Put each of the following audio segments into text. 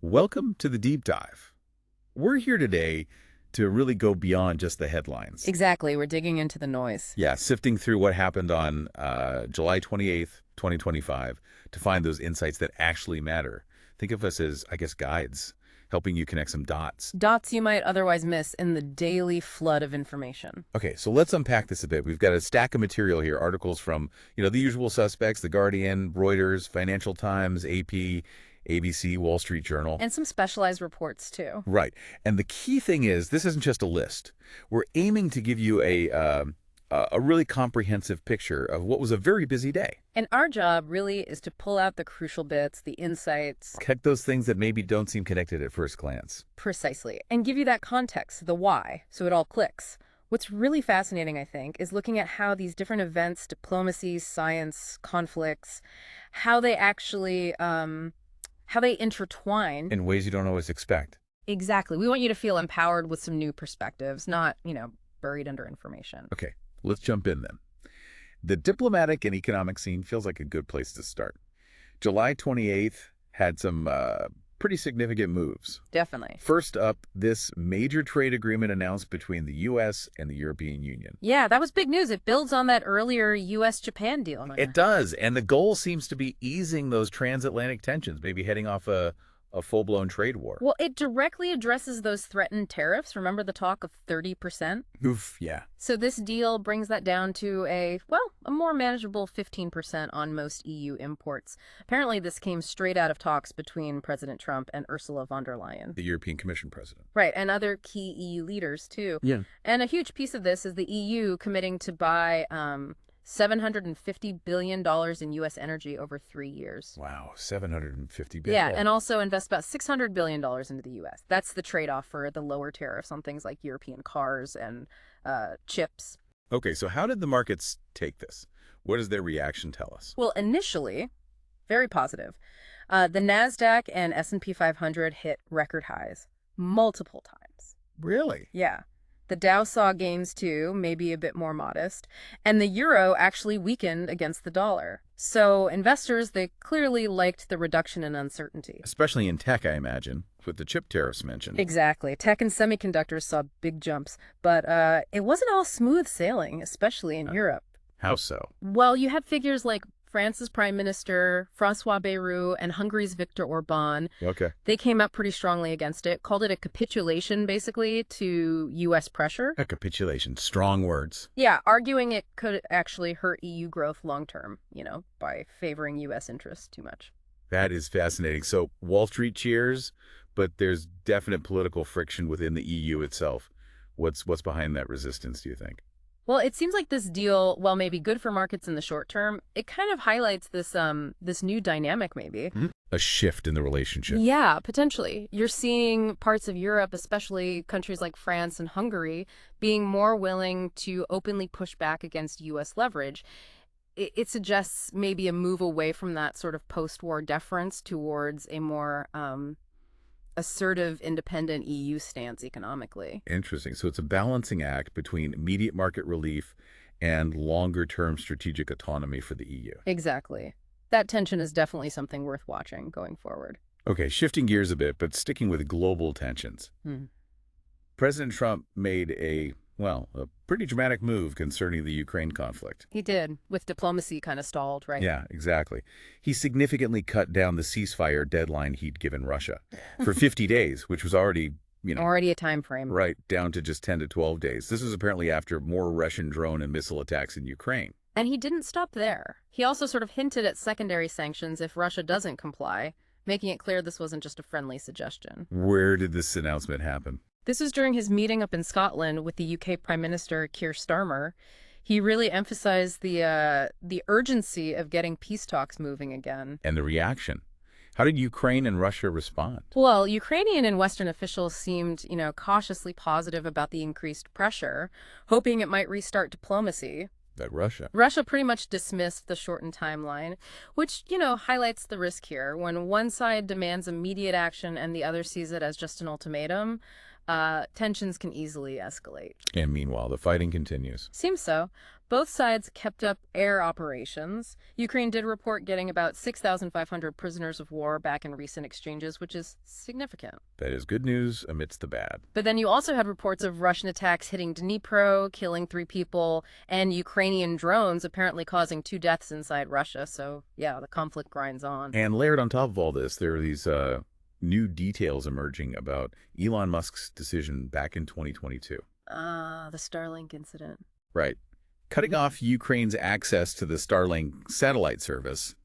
Welcome to the deep dive. We're here today to really go beyond just the headlines. Exactly. We're digging into the noise. Yeah, sifting through what happened on July 28th, 2025 to find those insights that actually matter. Think of us as, I guess, guides, helping you connect some dots. Dots you might otherwise miss in the daily flood of information. Okay, so let's unpack this a bit. We've got a stack of material here, articles from, the usual suspects, The Guardian, Reuters, Financial Times, AP, ABC, Wall Street Journal. And some specialized reports, too. Right. And the key thing is, this isn't just a list. We're aiming to give you a really comprehensive picture of what was a very busy day. And our job really is to pull out the crucial bits, the insights. Connect those things that maybe don't seem connected at first glance. Precisely. And give you that context, the why, so it all clicks. What's really fascinating, I think, is looking at how these different events, diplomacy, science, conflicts, how they actually, how they intertwine. In ways you don't always expect. Exactly. We want you to feel empowered with some new perspectives, not, buried under information. Okay, let's jump in then. The diplomatic and economic scene feels like a good place to start. July 28th had some pretty significant moves. Definitely. First up, this major trade agreement announced between the U.S. and the European Union. Yeah, that was big news. It builds on that earlier U.S.-Japan deal. It does, and the goal seems to be easing those transatlantic tensions, maybe heading off a full-blown trade war. Well, it directly addresses those threatened tariffs. Remember the talk of 30%? Oof, yeah. So this deal brings that down to a more manageable 15% on most EU imports. Apparently, this came straight out of talks between President Trump and Ursula von der Leyen. The European Commission president. Right, and other key EU leaders, too. Yeah. And a huge piece of this is the EU committing to buy $750 billion in U.S. energy over 3 years. Wow, $750 billion. Yeah, and also invest about $600 billion into the U.S. That's the trade-off for the lower tariffs on things like European cars and chips. Okay, so how did the markets take this? What does their reaction tell us? Well, initially, very positive. The NASDAQ and S&P 500 hit record highs multiple times. Really? Yeah. The Dow saw gains too, maybe a bit more modest, and the euro actually weakened against the dollar. So investors, they clearly liked the reduction in uncertainty. Especially in tech, I imagine, with the chip tariffs mentioned. Exactly. Tech and semiconductors saw big jumps, but it wasn't all smooth sailing, especially in Europe. How so? Well, you had figures like France's Prime Minister, François Bayrou, and Hungary's Viktor Orban. Okay. They came up pretty strongly against it, called it a capitulation, basically, to U.S. pressure. A capitulation. Strong words. Yeah, arguing it could actually hurt EU growth long-term, by favoring U.S. interests too much. That is fascinating. So Wall Street cheers, but there's definite political friction within the EU itself. What's behind that resistance, do you think? Well, it seems like this deal, while maybe good for markets in the short term, it kind of highlights this new dynamic, maybe. A shift in the relationship. Yeah, potentially. You're seeing parts of Europe, especially countries like France and Hungary, being more willing to openly push back against U.S. leverage. It suggests maybe a move away from that sort of post-war deference towards a more assertive, independent EU stance economically. Interesting. So it's a balancing act between immediate market relief and longer-term strategic autonomy for the EU. Exactly. That tension is definitely something worth watching going forward. Okay, shifting gears a bit, but sticking with global tensions. President Trump made a pretty dramatic move concerning the Ukraine conflict. He did, with diplomacy kind of stalled, right? Yeah, exactly. He significantly cut down the ceasefire deadline he'd given Russia for 50 days, which was already, already a time frame. Right, down to just 10 to 12 days. This was apparently after more Russian drone and missile attacks in Ukraine. And he didn't stop there. He also sort of hinted at secondary sanctions if Russia doesn't comply, making it clear this wasn't just a friendly suggestion. Where did this announcement happen? This was during his meeting up in Scotland with the UK Prime Minister Keir Starmer. He really emphasized the urgency of getting peace talks moving again. And the reaction. How did Ukraine and Russia respond? Well, Ukrainian and Western officials seemed, cautiously positive about the increased pressure, hoping it might restart diplomacy. But Russia pretty much dismissed the shortened timeline, which, highlights the risk here. When one side demands immediate action and the other sees it as just an ultimatum, tensions can easily escalate. And meanwhile, the fighting continues. Seems so. Both sides kept up air operations. Ukraine did report getting about 6,500 prisoners of war back in recent exchanges, which is significant. That is good news amidst the bad. But then you also had reports of Russian attacks hitting Dnipro, killing 3 people, and Ukrainian drones apparently causing 2 deaths inside Russia. So, yeah, the conflict grinds on. And layered on top of all this, there are these new details emerging about Elon Musk's decision back in 2022. Ah, the Starlink incident. Right. Cutting off Ukraine's access to the Starlink satellite service.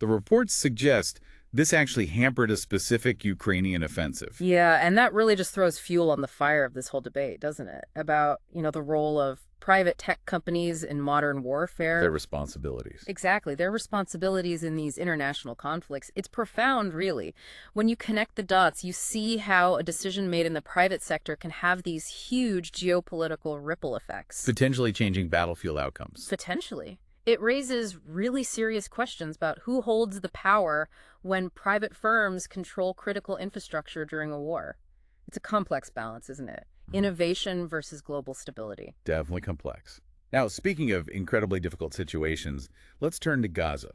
The reports suggest this actually hampered a specific Ukrainian offensive. Yeah, and that really just throws fuel on the fire of this whole debate, doesn't it? About, the role of private tech companies in modern warfare. Their responsibilities. Exactly, their responsibilities in these international conflicts. It's profound, really. When you connect the dots, you see how a decision made in the private sector can have these huge geopolitical ripple effects. Potentially changing battlefield outcomes. Potentially. It raises really serious questions about who holds the power when private firms control critical infrastructure during a war. It's a complex balance, isn't it? Innovation versus global stability. Definitely complex. Now, speaking of incredibly difficult situations, let's turn to Gaza.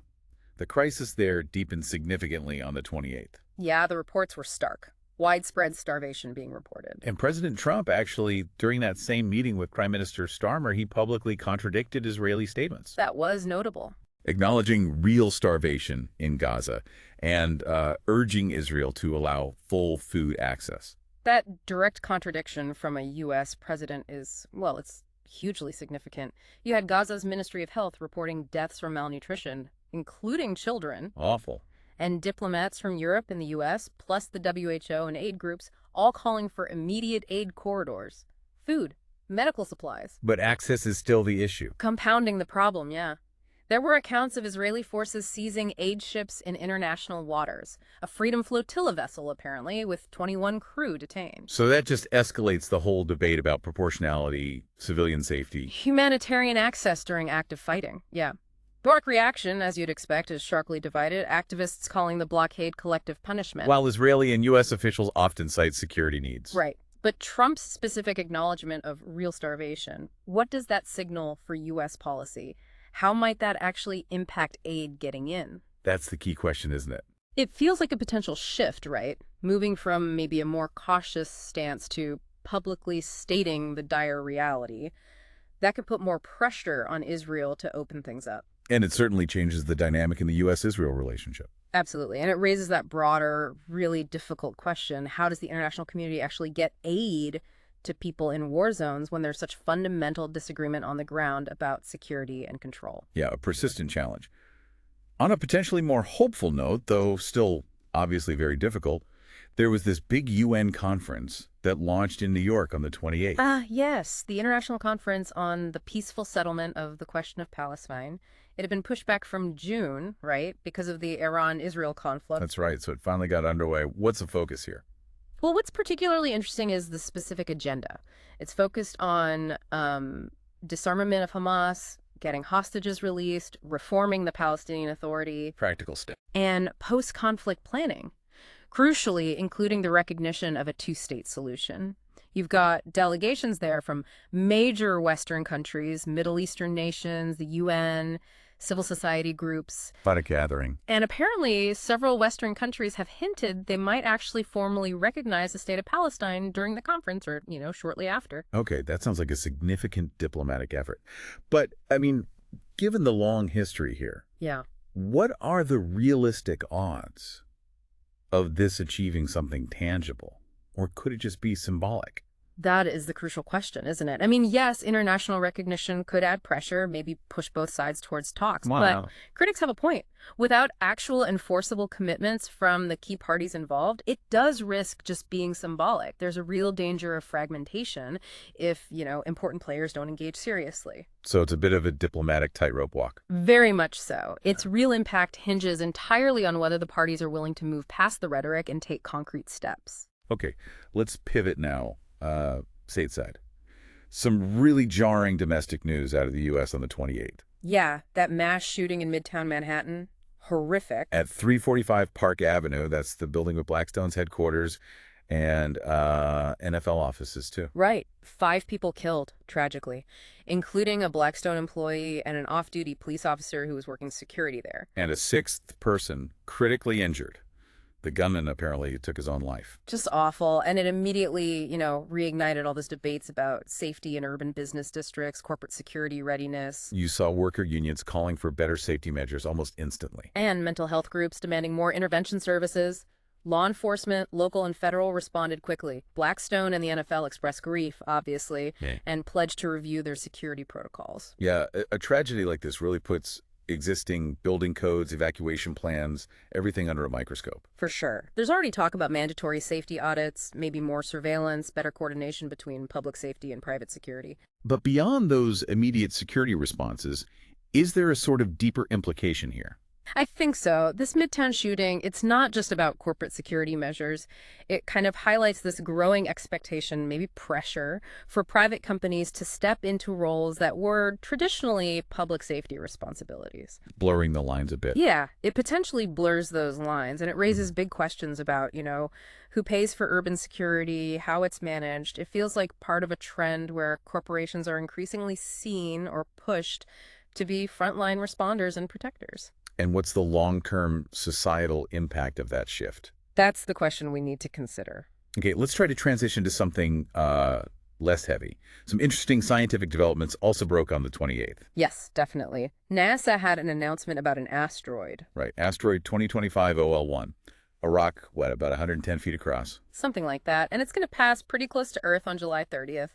The crisis there deepened significantly on the 28th. Yeah, the reports were stark. Widespread starvation being reported. And President Trump actually, during that same meeting with Prime Minister Starmer, he publicly contradicted Israeli statements. That was notable. Acknowledging real starvation in Gaza and urging Israel to allow full food access. That direct contradiction from a U.S. president is, well, it's hugely significant. You had Gaza's Ministry of Health reporting deaths from malnutrition, including children. Awful. And diplomats from Europe and the U.S., plus the WHO and aid groups, all calling for immediate aid corridors. Food, medical supplies. But access is still the issue. Compounding the problem, yeah. There were accounts of Israeli forces seizing aid ships in international waters. A Freedom Flotilla vessel, apparently, with 21 crew detained. So that just escalates the whole debate about proportionality, civilian safety. Humanitarian access during active fighting, yeah. Dark reaction, as you'd expect, is sharply divided. Activists calling the blockade collective punishment. While Israeli and U.S. officials often cite security needs. Right. But Trump's specific acknowledgement of real starvation, what does that signal for U.S. policy? How might that actually impact aid getting in? That's the key question, isn't it? It feels like a potential shift, right? Moving from maybe a more cautious stance to publicly stating the dire reality. That could put more pressure on Israel to open things up. And it certainly changes the dynamic in the U.S.-Israel relationship. Absolutely. And it raises that broader, really difficult question. How does the international community actually get aid to people in war zones when there's such fundamental disagreement on the ground about security and control? Yeah, a persistent challenge. On a potentially more hopeful note, though still obviously very difficult, there was this big UN conference that launched in New York on the 28th. Yes, the International Conference on the Peaceful Settlement of the Question of Palestine. It had been pushed back from June, right, because of the Iran-Israel conflict. That's right, so it finally got underway. What's the focus here? Well, what's particularly interesting is the specific agenda. It's focused on disarmament of Hamas, getting hostages released, reforming the Palestinian Authority. Practical steps. And post-conflict planning. Crucially, including the recognition of a two-state solution. You've got delegations there from major Western countries, Middle Eastern nations, the UN, civil society groups. Quite a gathering. And apparently, several Western countries have hinted they might actually formally recognize the state of Palestine during the conference or, shortly after. Okay, that sounds like a significant diplomatic effort. But, given the long history here, yeah, what are the realistic odds of this achieving something tangible? Or could it just be symbolic? That is the crucial question, isn't it? Yes, international recognition could add pressure, maybe push both sides towards talks. Wow. But critics have a point. Without actual enforceable commitments from the key parties involved, it does risk just being symbolic. There's a real danger of fragmentation if, important players don't engage seriously. So it's a bit of a diplomatic tightrope walk. Very much so. Its real impact hinges entirely on whether the parties are willing to move past the rhetoric and take concrete steps. Okay, let's pivot now. Stateside. Some really jarring domestic news out of the U.S. on the 28th. Yeah, that mass shooting in Midtown Manhattan. Horrific. At 345 Park Avenue, that's the building with Blackstone's headquarters, And NFL offices, too. Right. 5 people killed, tragically, including a Blackstone employee and an off-duty police officer who was working security there. And a sixth person critically injured. The gunman apparently took his own life. Just awful. And it immediately, reignited all those debates about safety in urban business districts, corporate security readiness, You saw worker unions calling for better safety measures almost instantly. and mental health groups demanding more intervention services. Law enforcement, local and federal, responded quickly. Blackstone and the NFL expressed grief, obviously, Yeah. and pledged to review their security protocols. Yeah, a tragedy like this really puts existing building codes, evacuation plans, everything under a microscope. For sure. There's already talk about mandatory safety audits, maybe more surveillance, better coordination between public safety and private security. But beyond those immediate security responses, is there a sort of deeper implication here? I think so. This Midtown shooting, it's not just about corporate security measures. It kind of highlights this growing expectation, maybe pressure, for private companies to step into roles that were traditionally public safety responsibilities. Blurring the lines a bit. Yeah, it potentially blurs those lines, and it raises big questions about, who pays for urban security, how it's managed. It feels like part of a trend where corporations are increasingly seen or pushed to be frontline responders and protectors. And what's the long-term societal impact of that shift? That's the question we need to consider. Okay, let's try to transition to something less heavy. Some interesting scientific developments also broke on the 28th. Yes, definitely. NASA had an announcement about an asteroid. Right, asteroid 2025 OL1. A rock, about 110 feet across? Something like that. And it's going to pass pretty close to Earth on July 30th,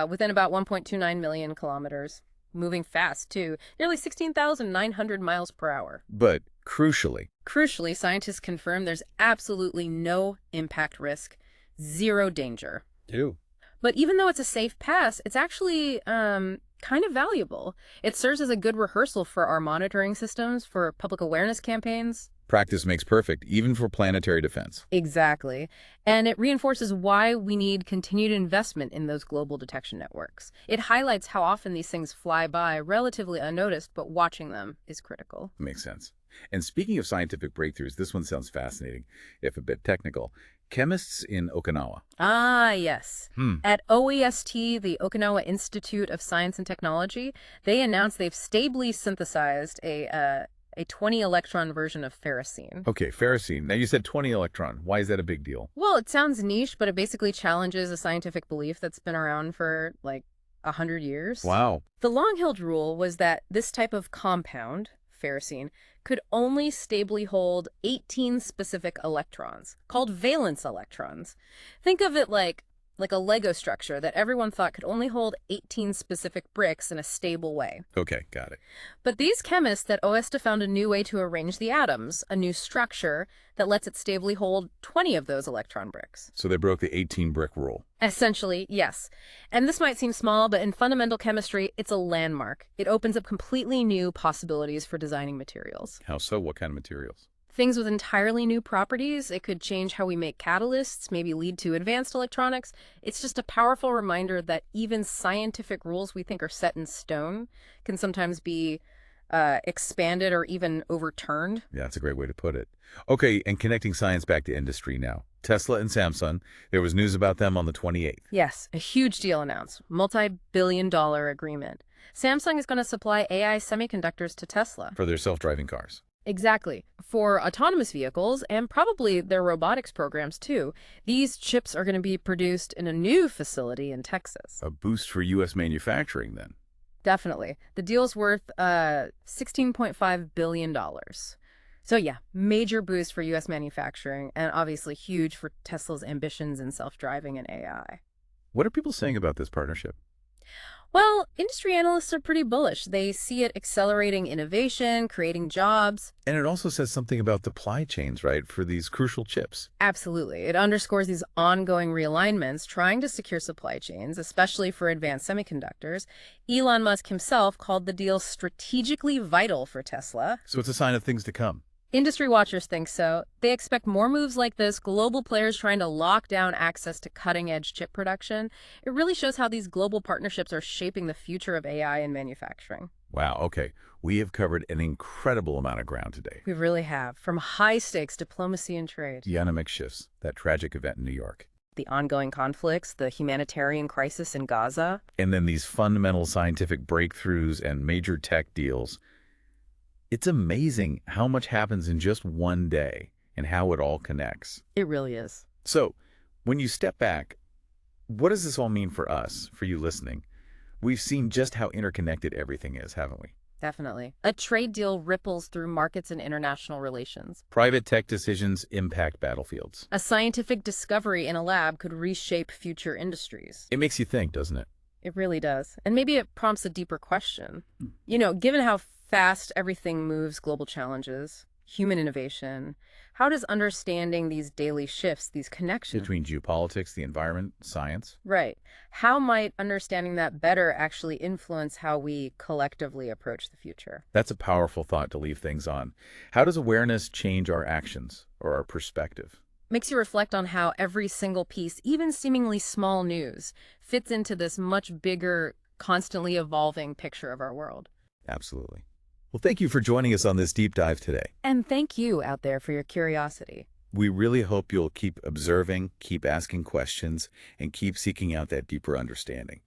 within about 1.29 million kilometers. Moving fast, too. Nearly 16,900 miles per hour. But crucially, Scientists confirm there's absolutely no impact risk, zero danger. Ew. But even though it's a safe pass, it's actually kind of valuable. It serves as a good rehearsal for our monitoring systems, for public awareness campaigns. Practice makes perfect, even for planetary defense. Exactly. And it reinforces why we need continued investment in those global detection networks. It highlights how often these things fly by relatively unnoticed, but watching them is critical. Makes sense. And speaking of scientific breakthroughs, this one sounds fascinating, if a bit technical. Chemists in Okinawa. Ah, yes. At OEST, the Okinawa Institute of Science and Technology, they announced they've stably synthesized a 20-electron version of ferrocene. Okay, ferrocene. Now you said 20 electron. Why is that a big deal? Well, it sounds niche, but it basically challenges a scientific belief that's been around for like 100 years. Wow. The long-held rule was that this type of compound, ferrocene, could only stably hold 18 specific electrons, called valence electrons. Think of it like a Lego structure that everyone thought could only hold 18 specific bricks in a stable way. Okay, got it. But these chemists at OESTA found a new way to arrange the atoms, a new structure that lets it stably hold 20 of those electron bricks. So they broke the 18 brick rule. Essentially, yes. And this might seem small, but in fundamental chemistry, it's a landmark. It opens up completely new possibilities for designing materials. How so? What kind of materials? Things with entirely new properties. It could change how we make catalysts, maybe lead to advanced electronics. It's just a powerful reminder that even scientific rules we think are set in stone can sometimes be expanded or even overturned. Yeah, that's a great way to put it. Okay, and connecting science back to industry now. Tesla and Samsung, there was news about them on the 28th. Yes, a huge deal announced. Multi-billion-dollar agreement. Samsung is going to supply AI semiconductors to Tesla. For their self-driving cars. Exactly. For autonomous vehicles and probably their robotics programs too, these chips are going to be produced in a new facility in Texas. A boost for U.S. manufacturing, then. Definitely. The deal's worth $16.5 billion. So yeah, major boost for U.S. manufacturing and obviously huge for Tesla's ambitions in self-driving and AI. What are people saying about this partnership? Well, industry analysts are pretty bullish. They see it accelerating innovation, creating jobs. And it also says something about supply chains, right, for these crucial chips. Absolutely. It underscores these ongoing realignments, trying to secure supply chains, especially for advanced semiconductors. Elon Musk himself called the deal strategically vital for Tesla. So it's a sign of things to come. Industry watchers think so. They expect more moves like this, global players trying to lock down access to cutting-edge chip production. It really shows how these global partnerships are shaping the future of AI in manufacturing. Wow, okay. We have covered an incredible amount of ground today. We really have, from high-stakes diplomacy and trade. Dynamic shifts, that tragic event in New York. the ongoing conflicts, the humanitarian crisis in Gaza. And then these fundamental scientific breakthroughs and major tech deals. It's amazing how much happens in just one day and how it all connects. It really is. So, when you step back, what does this all mean for us, for you listening? We've seen just how interconnected everything is, haven't we? Definitely. A trade deal ripples through markets and international relations. Private tech decisions impact battlefields. A scientific discovery in a lab could reshape future industries. It makes you think, doesn't it? It really does. And maybe it prompts a deeper question. Given how fast everything moves, global challenges, human innovation, how does understanding these daily shifts, these connections Between geopolitics, the environment, science. Right. How might understanding that better actually influence how we collectively approach the future? That's a powerful thought to leave things on. How does awareness change our actions or our perspective? Makes you reflect on how every single piece, even seemingly small news, fits into this much bigger, constantly evolving picture of our world. Absolutely. Well, thank you for joining us on this deep dive today. And thank you out there for your curiosity. We really hope you'll keep observing, keep asking questions, and keep seeking out that deeper understanding.